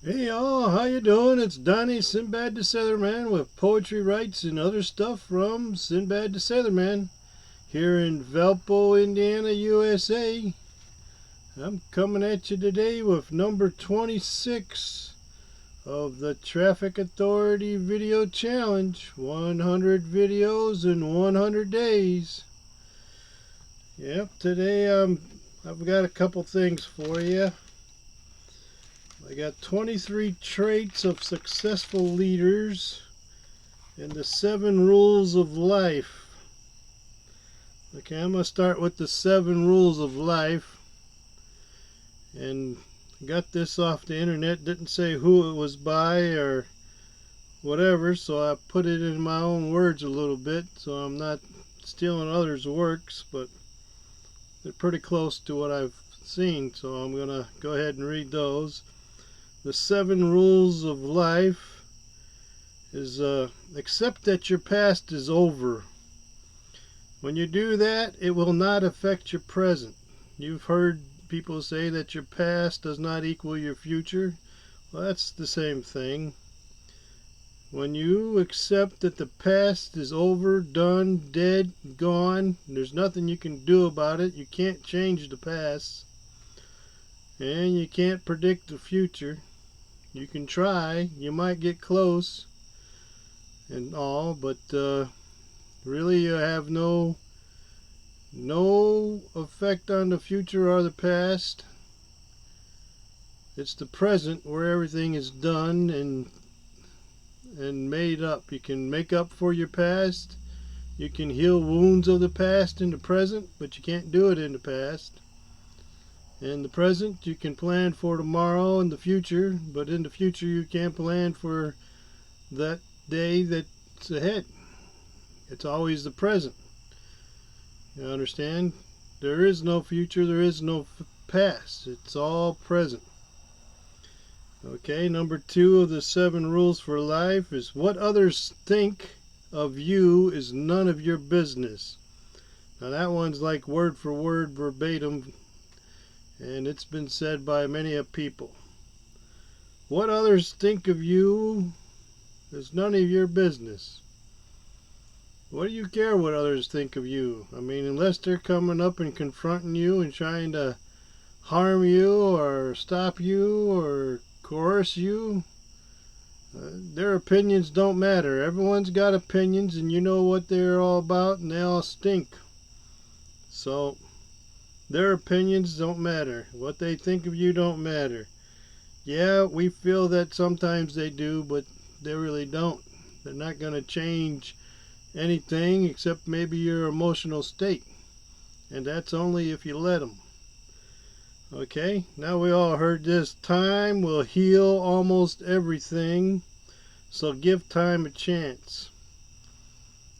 Hey y'all, how you doing? It's Donnie Sinbad the Sailorman with poetry rights and other stuff from Sinbad the Sailorman here in Valpo, Indiana, USA. I'm coming at you today with number 26 of the Traffic Authority Video Challenge, 100 videos in 100 days. Yep, today I've got a couple things for you. I got 23 traits of successful leaders and the 7 rules of life. Okay, I'm going to start with the 7 rules of life. And got this off the internet. Didn't say who it was by or whatever, so I put it in my own words a little bit, so I'm not stealing others' works, but they're pretty close to what I've seen, so I'm going to go ahead and read those. The 7 rules of life is accept that your past is over. When you do that, it will not affect your present. You've heard people say that your past does not equal your future. Well, that's the same thing. When you accept that the past is over, done, dead, gone, there's nothing you can do about it. You can't change the past, and you can't predict the future. You can try, you might get close and all, but really you have no effect on the future or the past. It's the present where everything is done and made up. You can make up for your past. You can heal wounds of the past in the present, but you can't do it in the past. In the present, you can plan for tomorrow and the future, but in the future, you can't plan for that day that's ahead. It's always the present. You understand? There is no future, there is no past. It's all present. Okay, number 2 of the 7 rules for life is what others think of you is none of your business. Now that one's like word for word verbatim, and it's been said by many a people. What others think of you is none of your business. What do you care what others think of you? I mean, unless they're coming up and confronting you and trying to harm you or stop you or coerce you, their opinions don't matter. Everyone's got opinions, and you know what they're all about, and they all stink. So their opinions don't matter. What they think of you don't matter. Yeah, we feel that sometimes they do, but they really don't. They're not going to change anything except maybe your emotional state, and that's only if you let them. Okay, now we all heard this. Time will heal almost everything, so give time a chance.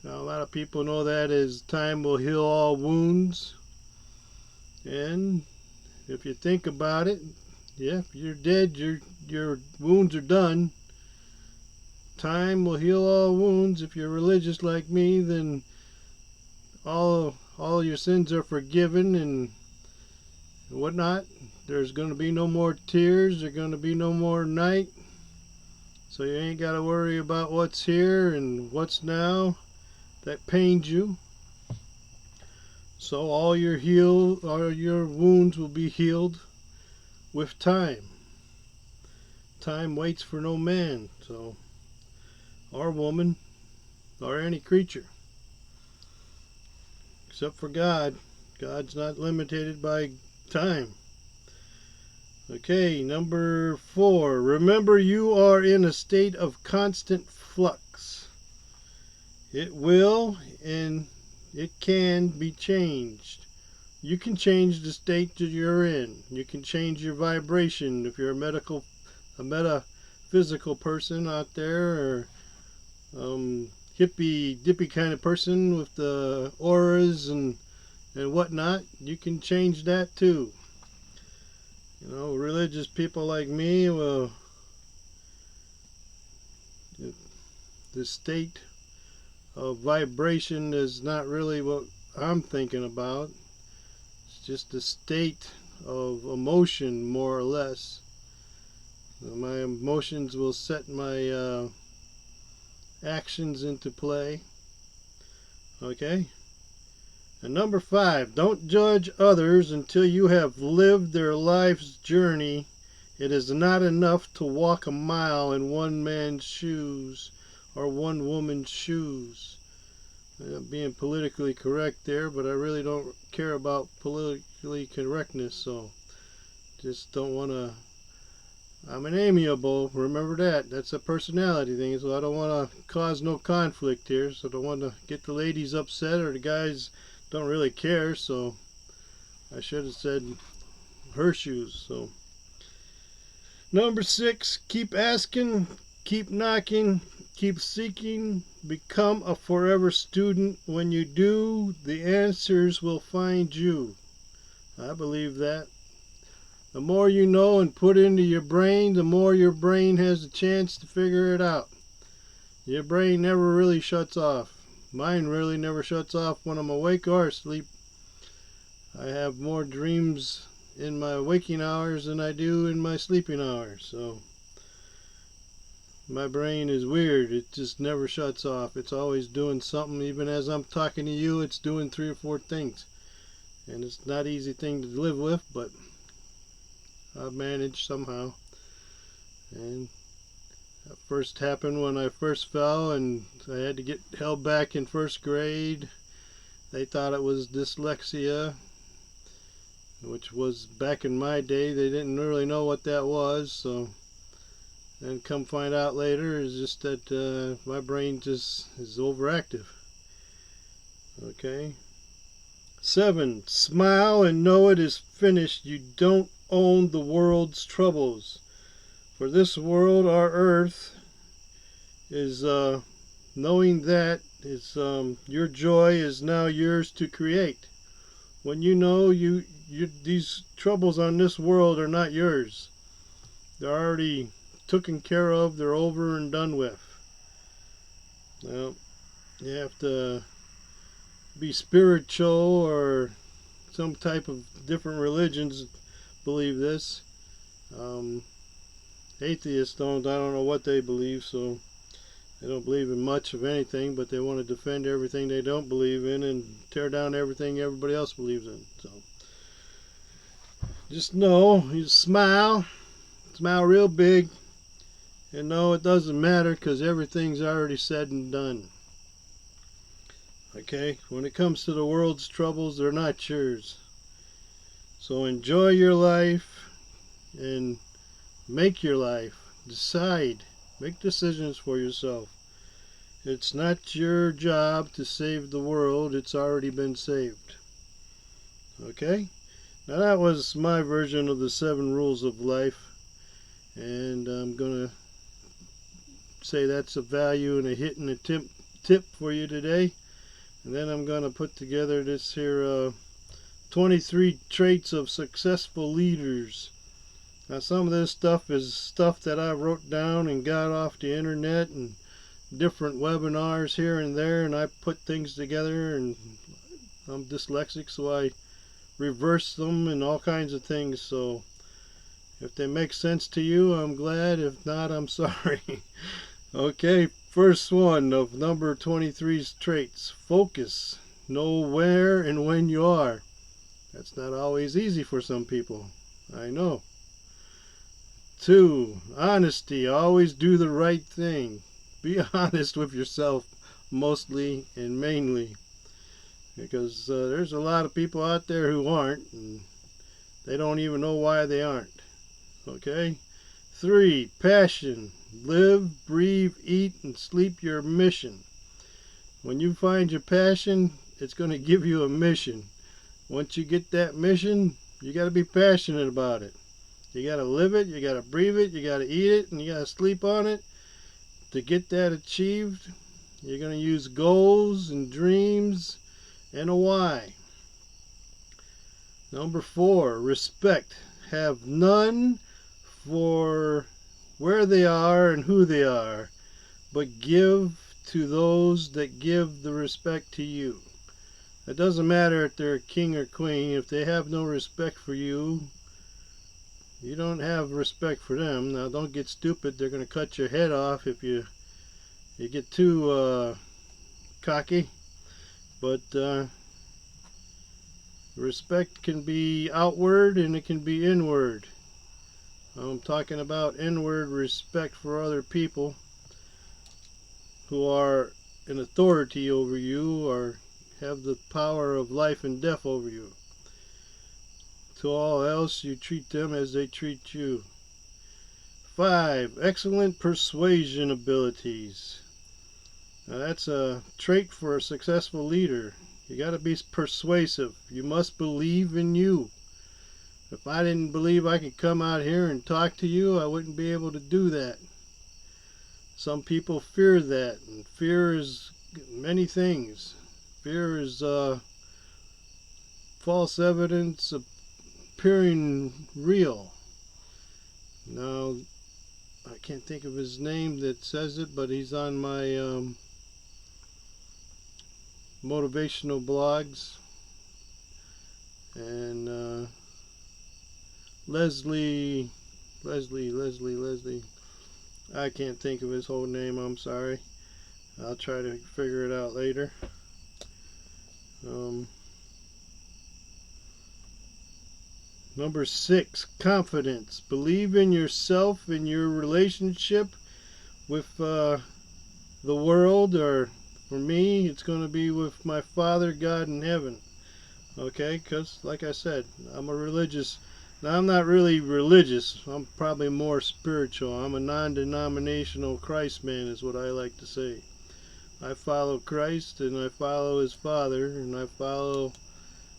Now, a lot of people know that as time will heal all wounds, and if you think about it, yeah, if you're dead, your wounds are done. Time will heal all wounds. If you're religious like me, then all your sins are forgiven and whatnot. There's going to be no more tears. There's going to be no more night. So you ain't got to worry about what's here and what's now that pains you. So all your wounds will be healed with time. Time waits for no man, so or woman or any creature except for God. God's not limited by time. Okay, number 4. Remember, you are in a state of constant flux. It will and it can be changed. You can change the state that you're in. You can change your vibration if you're a metaphysical person out there, or hippy dippy kind of person with the auras and whatnot. You can change that too. You know, religious people like me, well, the state of vibration is not really what I'm thinking about. It's just a state of emotion, more or less. My emotions will set my actions into play. Okay? And number 5, don't judge others until you have lived their life's journey. It is not enough to walk a mile in one man's shoes or one woman's shoes. I'm being politically correct there, but I really don't care about politically correctness, so just don't want to. I'm an amiable, remember that. That's a personality thing, so I don't want to cause no conflict here, so I don't want to get the ladies upset, or the guys don't really care, so I should have said her shoes. So number 6, keep asking, keep knocking, keep seeking, become a forever student. When you do, the answers will find you. I believe that. The more you know and put into your brain, the more your brain has a chance to figure it out. Your brain never really shuts off. Mine really never shuts off when I'm awake or asleep. I have more dreams in my waking hours than I do in my sleeping hours. So my brain is weird. It just never shuts off. It's always doing something. Even as I'm talking to you, it's doing 3 or 4 things. And it's not an easy thing to live with, but I managed somehow. And that first happened when I first fell and I had to get held back in first grade. They thought it was dyslexia, which was back in my day. They didn't really know what that was. So, and come find out later is just that my brain just is overactive. Okay. 7, smile and know it is finished. You don't own the world's troubles. For this world, our earth, is knowing that is your joy is now yours to create. When you know these troubles on this world are not yours. They're already taken care of. They're over and done with. Well, you have to be spiritual, or some type of different religions believe this. Atheists don't. I don't know what they believe, so they don't believe in much of anything, but they want to defend everything they don't believe in and tear down everything everybody else believes in. So just know, you smile real big, and know it doesn't matter because everything's already said and done. Okay, when it comes to the world's troubles, they're not yours. So enjoy your life and make your life. Decide. Make decisions for yourself. It's not your job to save the world. It's already been saved. Okay? Now that was my version of the 7 rules of life. And I'm going to say that's a value and a hit and a tip for you today. And then I'm going to put together this here 23 traits of successful leaders. Now some of this stuff is stuff that I wrote down and got off the internet and different webinars here and there, and I put things together, and I'm dyslexic, so I reverse them and all kinds of things. So if they make sense to you, I'm glad. If not, I'm sorry. Okay, first one of number 23's traits. Focus. Know where and when you are. That's not always easy for some people. I know. 2, honesty. Always do the right thing. Be honest with yourself, mostly and mainly. Because there's a lot of people out there who aren't, and they don't even know why they aren't. Okay? 3, passion. Live, breathe, eat, and sleep your mission. When you find your passion, it's going to give you a mission. Once you get that mission, you got to be passionate about it. You got to live it, you got to breathe it, you got to eat it, and you got to sleep on it. To get that achieved, you're going to use goals and dreams and a why. Number 4, respect. Have none for where they are and who they are, but give to those that give the respect to you. It doesn't matter if they're a king or queen. If they have no respect for you, You don't have respect for them. Now, don't get stupid. They're going to cut your head off if you get too cocky. But respect can be outward and it can be inward. I'm talking about inward respect for other people who are in authority over you or have the power of life and death over you. To all else, you treat them as they treat you. 5. Excellent persuasion abilities. Now that's a trait for a successful leader. You got to be persuasive. You must believe in you. If I didn't believe I could come out here and talk to you, I wouldn't be able to do that. Some people fear that, and fear is many things. Fear is false evidence appearing real. Now, I can't think of his name that says it, but he's on my motivational blogs. And Leslie. I can't think of his whole name, I'm sorry. I'll try to figure it out later. Number 6, confidence. Believe in yourself, in your relationship with the world, or for me, it's going to be with my Father God in heaven. Okay, because like I said, I'm a religious. Now, I'm not really religious. I'm probably more spiritual. I'm a non-denominational Christ man, is what I like to say. I follow Christ, and I follow his Father, and I follow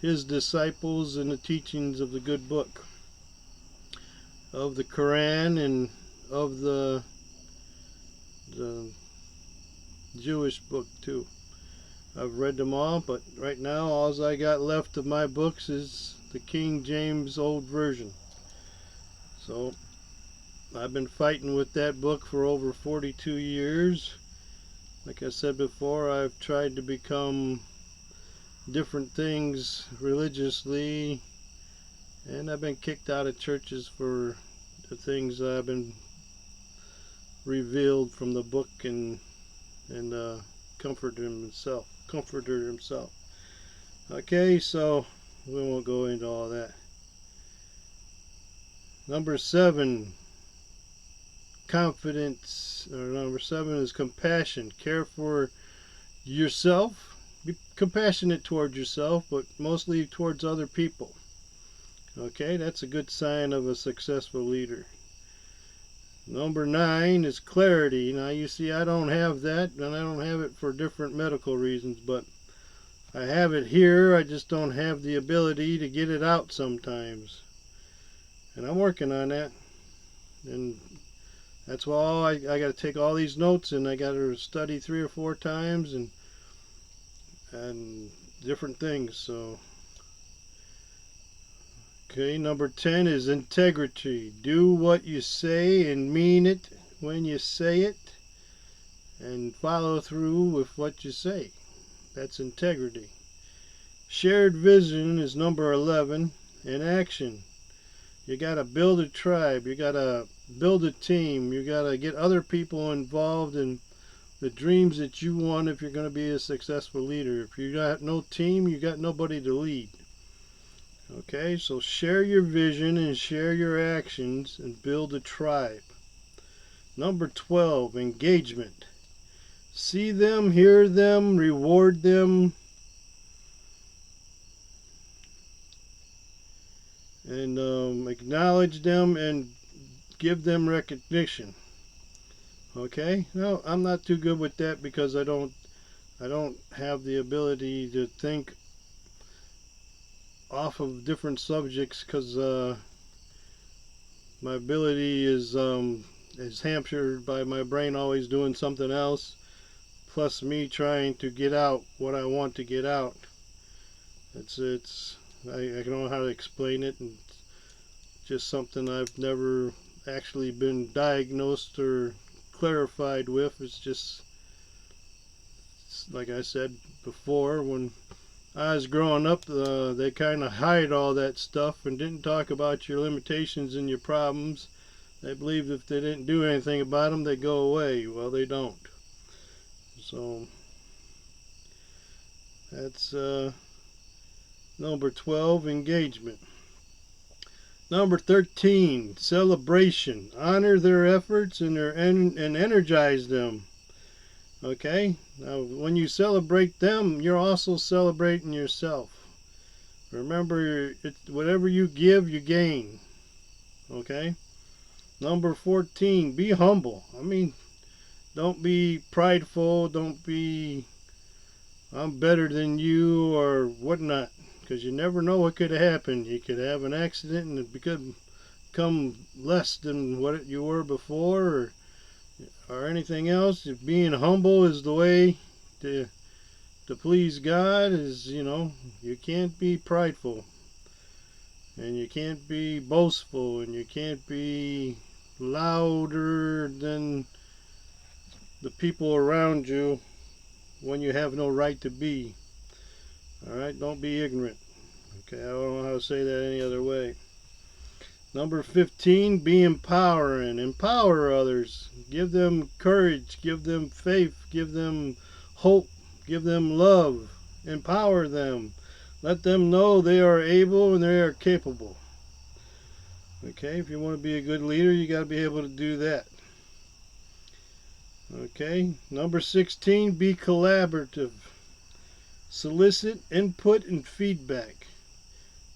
his disciples and the teachings of the good book, of the Quran, and of the Jewish book too. I've read them all, but right now all I got left of my books is the King James Old Version. So I've been fighting with that book for over 42 years. Like I said before, I've tried to become different things religiously, and I've been kicked out of churches for the things I've been revealed from the book and comforter himself. Okay, so we won't go into all that. Number 7, confidence, or number 7 is compassion. Care for yourself. Be compassionate towards yourself, but mostly towards other people. Okay, that's a good sign of a successful leader. Number 9 is clarity. Now you see, I don't have that, and I don't have it for different medical reasons, but I have it here. I just don't have the ability to get it out sometimes, and I'm working on that. And that's why I got to take all these notes, and I got to study 3 or 4 times and different things. So okay, number 10 is integrity. Do what you say and mean it when you say it, and follow through with what you say. That's integrity. Shared vision is number 11, and action. You got to build a tribe. You got to build a team. You got to get other people involved in the dreams that you want if you're going to be a successful leader. If you got no team, you got nobody to lead. Okay, so share your vision and share your actions and build a tribe. Number 12, engagement. See them, hear them, reward them, and acknowledge them and give them recognition. Okay, no, I'm not too good with that because I don't have the ability to think off of different subjects, because my ability is hampered by my brain always doing something else, plus me trying to get out what I want to get out. I don't know how to explain it, and just something I've never actually been diagnosed or clarified with. It's just like I said before, when I was growing up, they kind of hide all that stuff and didn't talk about your limitations and your problems. They believed if they didn't do anything about them, they'd go away. Well, they don't. So that's number 12, engagement. Number 13, celebration. Honor their efforts and energize them. Okay? Now, when you celebrate them, you're also celebrating yourself. Remember, whatever you give, you gain. Okay? Number 14, be humble. I mean, don't be prideful. Don't be, I'm better than you or whatnot. Because you never know what could happen. You could have an accident and it could become less than what you were before, or anything else. If being humble is the way to please God, is, you can't be prideful. And you can't be boastful. And you can't be louder than the people around you when you have no right to be. Alright, don't be ignorant. Okay, I don't know how to say that any other way. Number 15, be empowering. Empower others. Give them courage. Give them faith. Give them hope. Give them love. Empower them. Let them know they are able and they are capable. Okay, if you want to be a good leader, you got to be able to do that. Okay, number 16, be collaborative. Solicit input and feedback.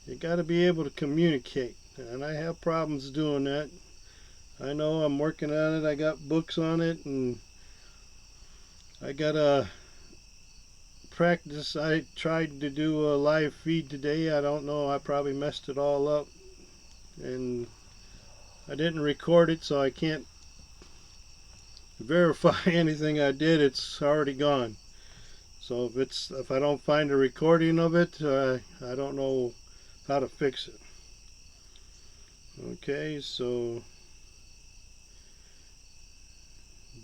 You got to be able to communicate. And I have problems doing that. I know I'm working on it. I got books on it, and I got to practice. I tried to do a live feed today. I don't know. I probably messed it all up, and I didn't record it, so I can't verify anything I did. It's already gone. So if I don't find a recording of it, I don't know how to fix it. Okay, so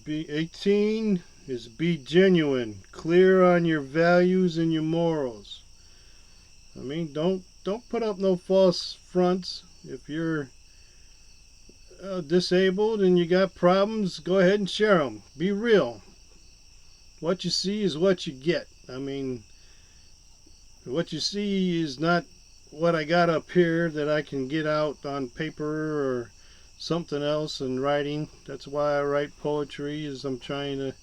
18 is be genuine, clear on your values and your morals. I mean, don't put up no false fronts. If you're disabled and you got problems, go ahead and share them. Be real. What you see is what you get. I mean, what you see is not what I got up here that I can get out on paper or something else in writing. That's why I write poetry, is I'm trying to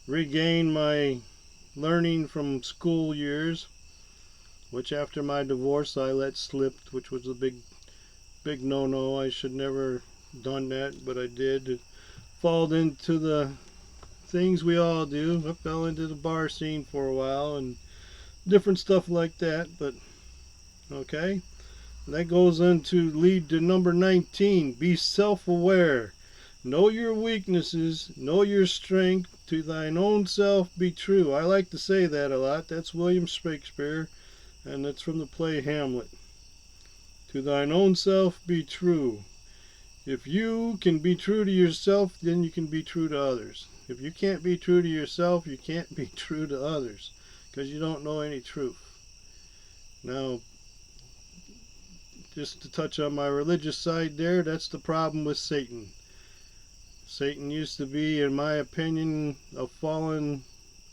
regain my learning from school years, which after my divorce I let slip, which was a big no-no. I should never done that, but I did. It fall into the things we all do. I fell into the bar scene for a while and different stuff like that, but okay. That goes into lead to number 19. Be self-aware. Know your weaknesses. Know your strength. To thine own self be true. I like to say that a lot. That's William Shakespeare, and that's from the play Hamlet. To thine own self be true. If you can be true to yourself, then you can be true to others. If you can't be true to yourself, you can't be true to others, because you don't know any truth. Now, just to touch on my religious side there, that's the problem with Satan. Satan used to be, in my opinion, a fallen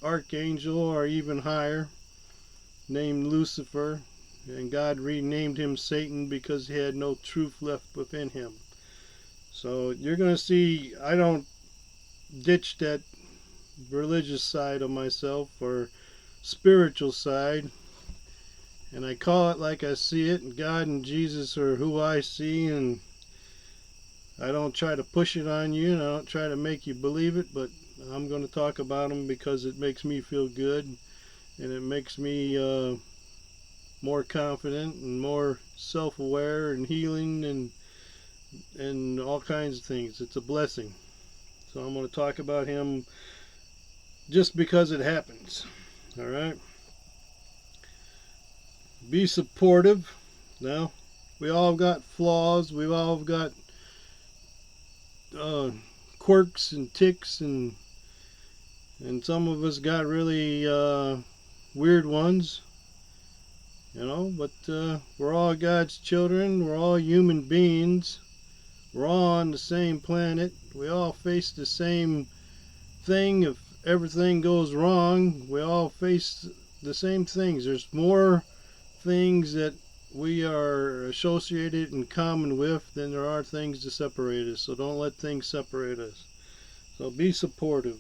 archangel or even higher, named Lucifer, and God renamed him Satan because he had no truth left within him. So you're going to see, I don't ditch that religious side of myself or spiritual side, and I call it like I see it, and God and Jesus are who I see, and I don't try to push it on you, and I don't try to make you believe it, but I'm going to talk about them because it makes me feel good, and it makes me more confident and more self-aware and healing and all kinds of things. It's a blessing. So I'm going to talk about him just because it happens. All right? Be supportive. Now, we all got flaws. We've all got quirks and ticks, and some of us got really weird ones. you know. But we're all God's children. We're all human beings. We're all on the same planet. We all face the same thing. If everything goes wrong, we all face the same things. There's more things that we are associated in common with than there are things to separate us. So don't let things separate us. So be supportive.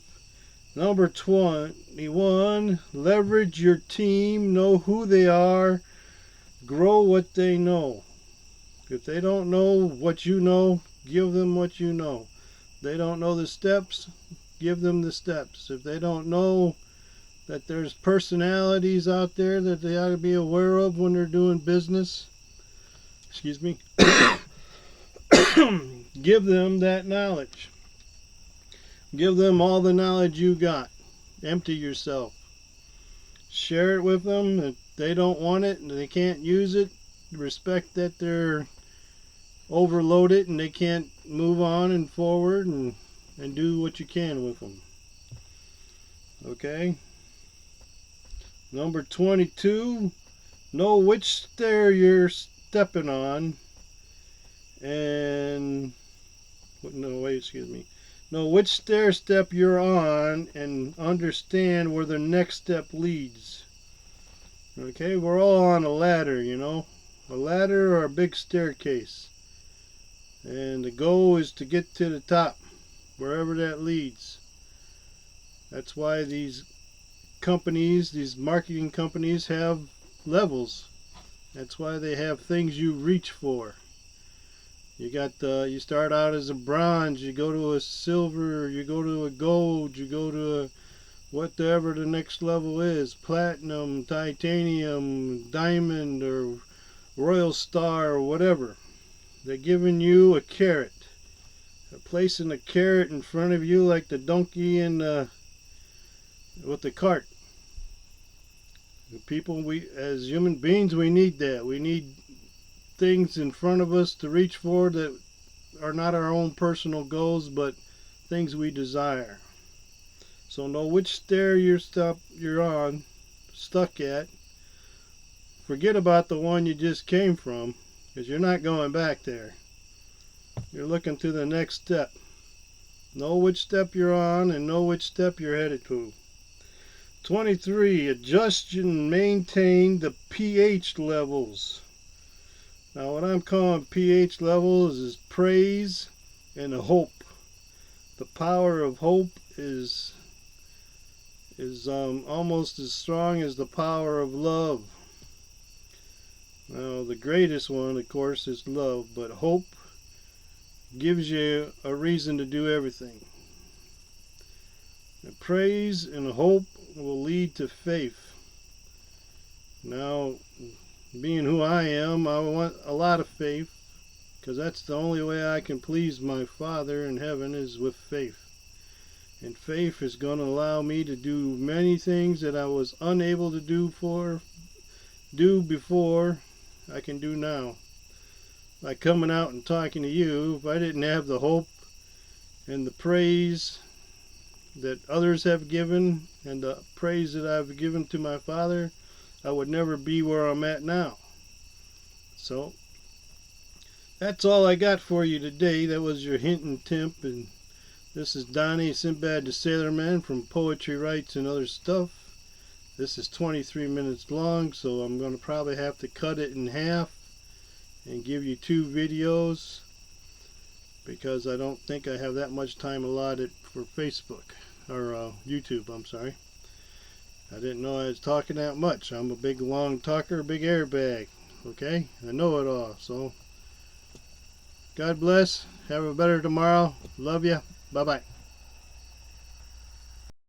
Number 21, leverage your team, know who they are, grow what they know. If they don't know what you know, give them what you know. If they don't know the steps, give them the steps. If they don't know that there's personalities out there that they ought to be aware of when they're doing business, excuse me, give them that knowledge. Give them all the knowledge you got. Empty yourself. Share it with them. If they don't want it and they can't use it, respect that they're overloaded and they can't move on and forward, and do what you can with them. Okay? Number 22, know which stair you're stepping on, and know which stair step you're on, and understand where the next step leads. Okay, we're all on a ladder, you know, a ladder or a big staircase, and the goal is to get to the top, wherever that leads. That's why these companies, these marketing companies, have levels. That's why they have things you reach for. You start out as a bronze, you go to a silver, you go to a gold, you go to a whatever the next level is, platinum, titanium, diamond, or royal star, or whatever. They're giving you a carrot. They're placing a carrot in front of you like the donkey with the cart. People, as human beings, we need that. We need things in front of us to reach for that are not our own personal goals, but things we desire. So know which stair you're stuck at. Forget about the one you just came from, because you're not going back there. You're looking to the next step. Know which step you're on and know which step you're headed to. 23, adjust and maintain the pH levels. Now what I'm calling pH levels is praise and hope. The power of hope is almost as strong as the power of love. Now the greatest one, of course, is love, but hope gives you a reason to do everything. And praise and hope will lead to faith. Now, being who I am, I want a lot of faith, because that's the only way I can please my Father in heaven, is with faith. And faith is going to allow me to do many things that I was unable to do before, I can do now. Like coming out and talking to you, if I didn't have the hope and the praise that others have given and the praise that I've given to my Father, I would never be where I'm at now. So that's all I got for you today. That was your hint and tip, and this is Donnie, Sinbad the Sailorman, from Poetry Writes and Other Stuff. This is 23 minutes long, so I'm going to probably have to cut it in half and give you 2 videos, because I don't think I have that much time allotted for Facebook, or YouTube, I'm sorry. I didn't know I was talking that much. I'm a big long talker, big airbag, okay? I know it all, so God bless. Have a better tomorrow. Love ya. Bye-bye.